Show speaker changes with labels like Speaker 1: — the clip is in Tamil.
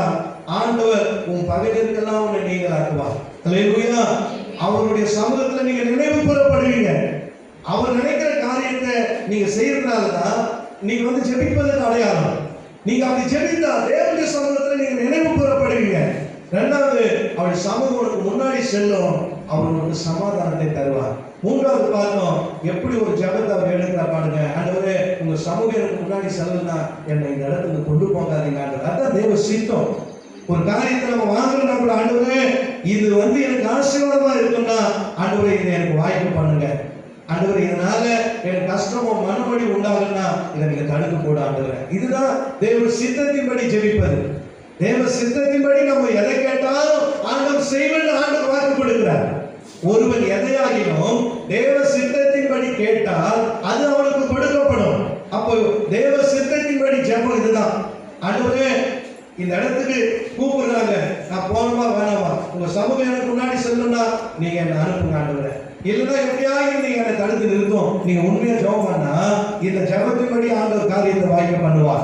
Speaker 1: கேட்டா ஆண்டவர் உன் பகைஞருக்கெல்லாம் உன்னை நீங்களாக்குவார். அல்லேலூயா. அவருடைய சமூகத்துல நீங்க நினைவு கூறப்படுவீங்க. அவர் நினைக்கிற காரியத்தை நீங்க செய்யறதுனாலதான் நீங்க ஜெபிப்பதற்கு அடையாளம். நீங்க அப்படி ஜெபித்தா தேவனுடைய சமூகத்துல நீங்க நினைவு கூறப்படுவீங்க. இரண்டாவது, அவர் சமூகம் உனக்கு முன்னாடி செல்லும், அவர் உனக்கு சமாதானத்தை தருவார். மூன்றாவது பார்த்தோம், எப்படி ஒரு ஜெபத்தை அவர் எடுக்கிறா பாருங்க. ஆண்டவரே, உங்க சமூகம் எனக்கு முன்னாடி செல்லுனா என்னை இந்த இடத்துக்கு கொண்டு போகாதீங்க ஆண்டவர். அதான் தேவ சித்தம். ஒரு காரியத்தை நம்ம வாங்கணும்னா கூட, ஆண்டவரே இது எனக்கு ஆசீர்வாதமா இருக்கும்னா, ஆண்டவரே இதை எனக்கு வாய்ப்பு பண்ணுங்க. ஆண்டவரே இதனால எனக்கு கஷ்டமோ மனமொழி உண்டாகுன்னா இதை நீங்க தடுக்க கூட ஆண்டவரே. இதுதான் தேவ சித்தத்தின்படி ஜெபிப்பது. தேவ சித்தத்தின்படி நம்ம எதை கேட்டாலும் ஆண்டவர் செய்வேன்னு ஆண்டவர் வாக்கு கொடுக்கிறார். ஒருவன் எதையாகிலும் தேவ சித்தத்தின்படி கேட்டால் அது அவனுக்கு கொடுக்கப்படும். அப்போ தேவ சித்தத்தின்படி ஜெபம் இதுதான். ஆண்டவரே இந்த இடத்துக்கு கூப்பிடுறாங்க, நான் போகணுமா வேணாமா, உங்க சமூகம் எனக்கு முன்னாடி செல்லும்னா நீங்க என்ன அனுப்புங்க ஆண்டவரே. இல்லைன்னா எப்படியாவது நீங்க என்னை தடுத்து நிறுத்தும். நீங்க உண்மையா ஜெபம் பண்ணா இந்த ஜெபத்தின்படி ஆண்டவர் காரியத்தை வாய்க்க பண்ணுவார்.